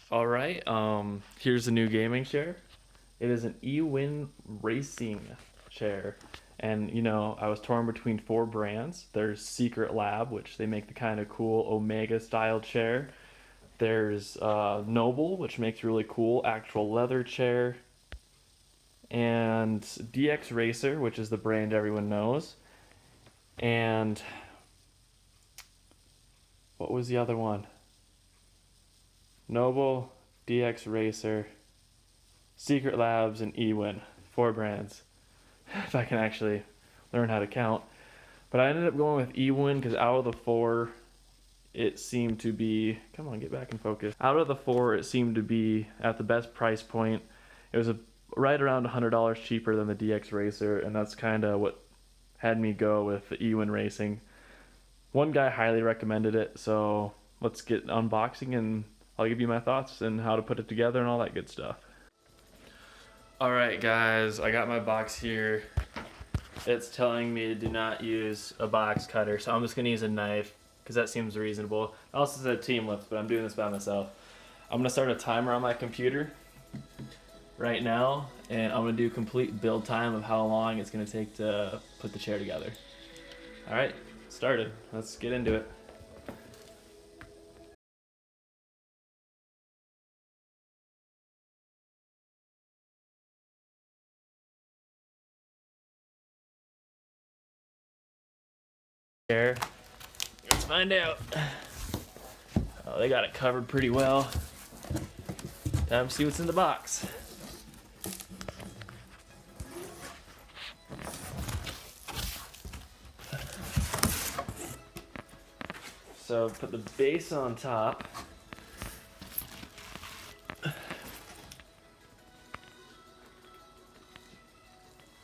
All right, here's a new gaming chair. It is an Ewin racing chair. And I was torn between four brands. There's Secret Lab, which they make the kind of cool Omega style chair. There's Noble, which makes really cool actual leather chair. And DX Racer, which is the brand everyone knows. And what was the other one? Noble, DX Racer, Secret Labs, and Ewin. Four brands. If I can actually learn how to count. But I ended up going with Ewin because out of the four, it seemed to be... Come on, get back in focus. Out of the four, it seemed to be at the best price point. It was right around $100 cheaper than the DX Racer, and that's kind of what had me go with the Ewin Racing. One guy highly recommended it, so let's get unboxing and I'll give you my thoughts and how to put it together and all that good stuff. Alright guys, I got my box here. It's telling me to do not use a box cutter, so I'm just going to use a knife because that seems reasonable. I also said team lift, but I'm doing this by myself. I'm going to start a timer on my computer right now, and I'm going to do complete build time of how long it's going to take to put the chair together. Alright, started. Let's get into it. Chair. Let's find out. Oh, they got it covered pretty well. Time to see what's in the box. So put the base on top.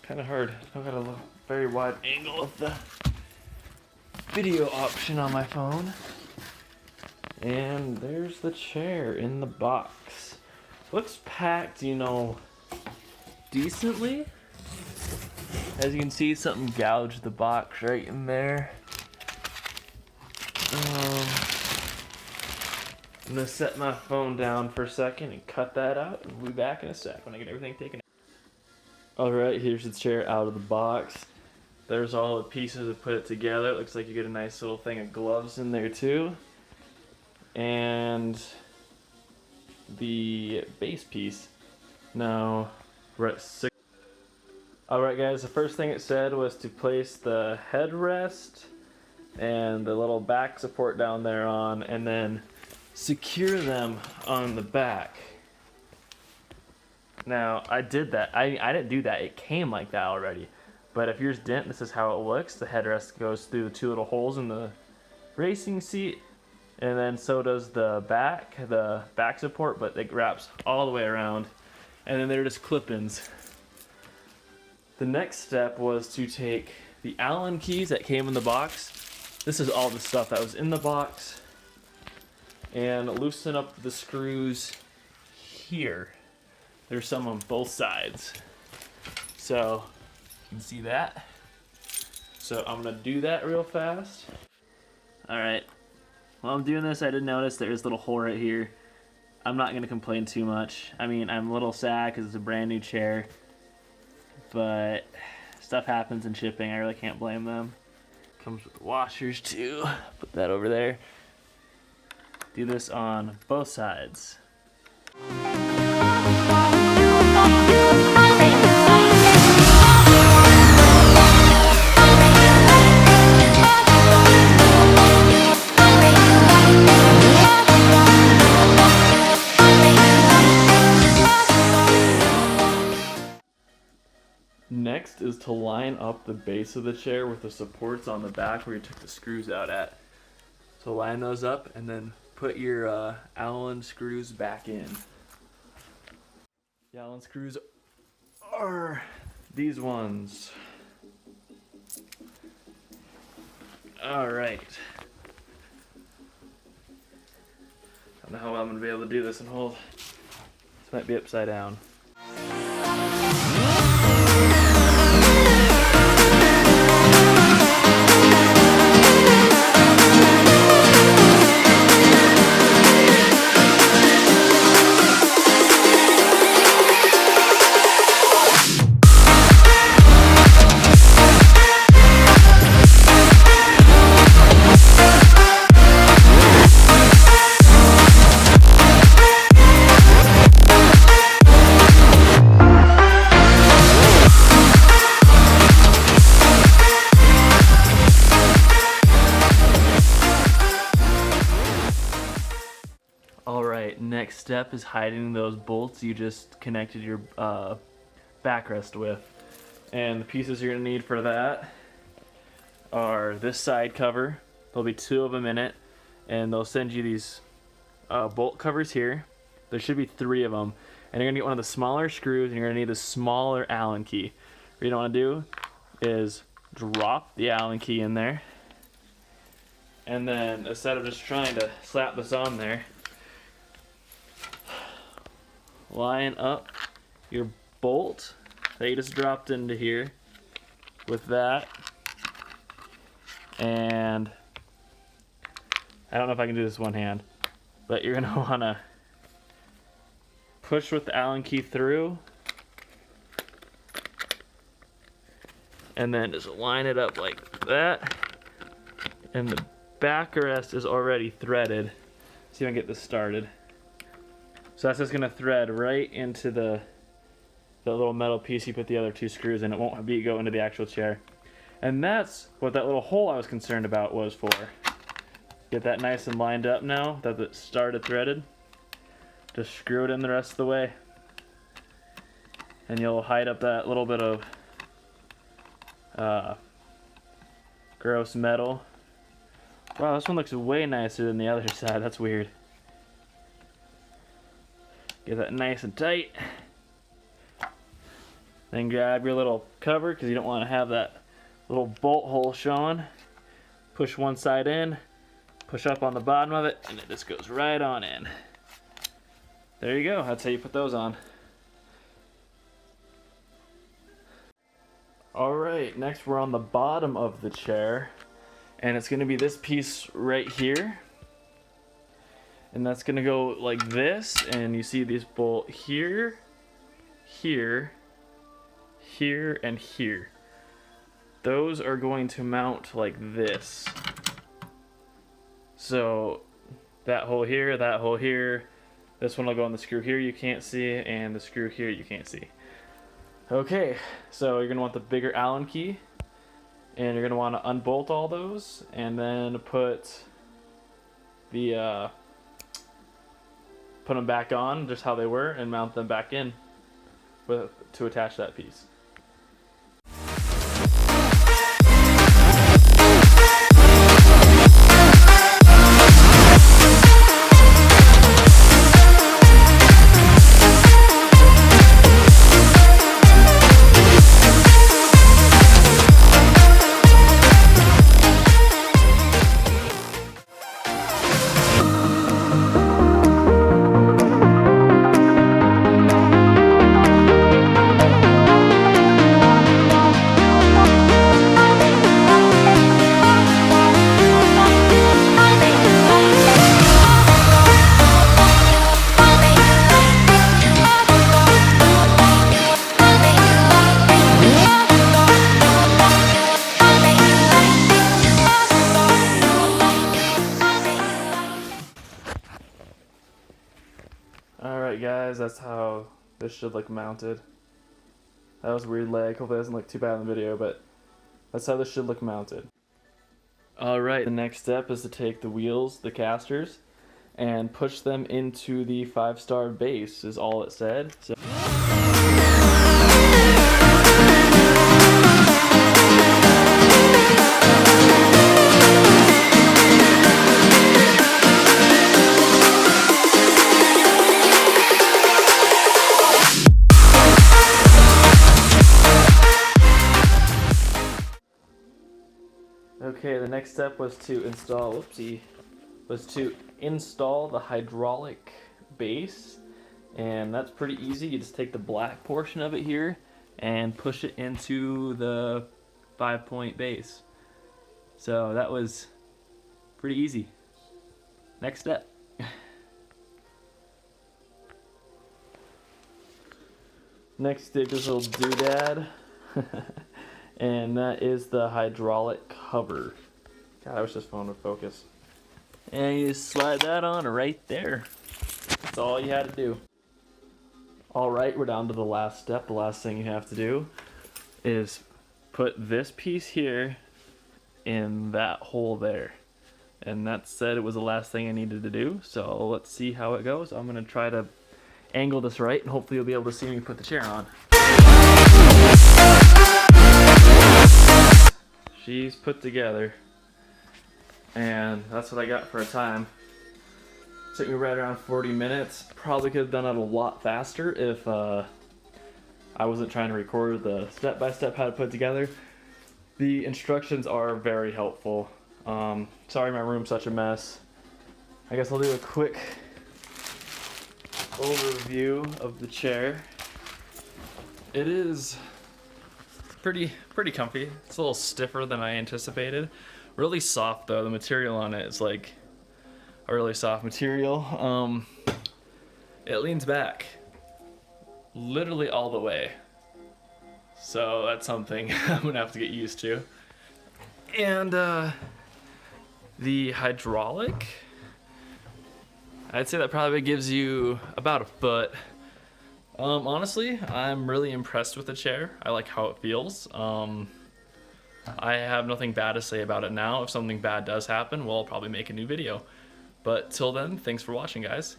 Kind of hard. I've got a very wide angle of the video option on my phone. And there's the chair in the box. Looks packed, decently. As you can see, something gouged the box right in there. I'm gonna set my phone down for a second and cut that out, and we'll be back in a sec when I get everything taken out. Alright, here's the chair out of the box. There's all the pieces to put it together. It looks like you get a nice little thing of gloves in there too. And the base piece. Now, we're at 6. Alright guys, the first thing it said was to place the headrest and the little back support down there on, and then secure them on the back. Now, I did that. I didn't do that. It came like that already. But if yours didn't, this is how it looks. The headrest goes through the two little holes in the racing seat, and then so does the back support, but it wraps all the way around. And then they're just clip-ins. The next step was to take the Allen keys that came in the box. This is all the stuff that was in the box. And loosen up the screws here. There's some on both sides. So, you can see that. So I'm gonna do that real fast. Alright. While I'm doing this, I did notice there's a little hole right here. I'm not gonna complain too much. I mean, I'm a little sad because it's a brand new chair. But stuff happens in shipping. I really can't blame them. Comes with washers too. Put that over there. Do this on both sides. Next is to line up the base of the chair with the supports on the back where you took the screws out at. So line those up and then put your Allen screws back in. The Allen screws are these ones. Alright. I don't know how I'm going to be able to do this and hold. This might be upside down. Alright, next step is hiding those bolts you just connected your backrest with. And the pieces you're going to need for that are this side cover. There'll be 2 of them in it. And they'll send you these bolt covers here. There should be 3 of them. And you're going to get one of the smaller screws, and you're going to need a smaller Allen key. What you don't want to do is drop the Allen key in there. And then instead of just trying to slap this on there, line up your bolt that you just dropped into here with that. And I don't know if I can do this one hand, but you're gonna wanna push with the Allen key through and then just line it up like that. And the backrest is already threaded. See if I can get this started. So that's just gonna thread right into the little metal piece you put the other 2 screws in. It won't go into the actual chair. And that's what that little hole I was concerned about was for. Get that nice and lined up now that it started threaded. Just screw it in the rest of the way. And you'll hide up that little bit of gross metal. Wow, this one looks way nicer than the other side. That's weird. Get that nice and tight. Then grab your little cover, because you don't want to have that little bolt hole showing. Push one side in, push up on the bottom of it, and it just goes right on in. There you go. That's how you put those on. Alright, next we're on the bottom of the chair. And it's going to be this piece right here. And that's going to go like this. And you see this bolt here, here, here, and here. Those are going to mount like this. So that hole here, that hole here. This one will go on the screw here you can't see, and the screw here you can't see. Okay, so you're going to want the bigger Allen key. And you're going to want to unbolt all those, and then put the put them back on just how they were, and mount them back in to attach that piece. Alright guys, that's how this should look mounted. That was a weird leg, hopefully it doesn't look too bad in the video, but that's how this should look mounted. Alright, the next step is to take the wheels, the casters, and push them into the 5-star base, is all it said. So okay, the next step was to install, the hydraulic base, and that's pretty easy. You just take the black portion of it here and push it into the 5-point base. So that was pretty easy. Next step. Next, take this little doodad. And that is the hydraulic cover. God, I wish this phone would focus. And you just slide that on right there. That's all you had to do. Alright, we're down to the last step. The last thing you have to do is put this piece here in that hole there. and that said it was the last thing I needed to do. So let's see how it goes. I'm gonna try to angle this right, and hopefully you'll be able to see me put the chair on. She's put together, and that's what I got for a time. Took me right around 40 minutes. Probably could have done it a lot faster if I wasn't trying to record the step-by-step how to put it together. The instructions are very helpful. Sorry my room's such a mess. I guess I'll do a quick overview of the chair. It is pretty comfy. It's a little stiffer than I anticipated. Really soft though. The material on it is like a really soft material. It leans back literally all the way. So that's something I'm gonna have to get used to. And the hydraulic, I'd say that probably gives you about a foot. Honestly, I'm really impressed with the chair. I like how it feels. I have nothing bad to say about it now. If something bad does happen, well, I'll probably make a new video. But till then, thanks for watching, guys.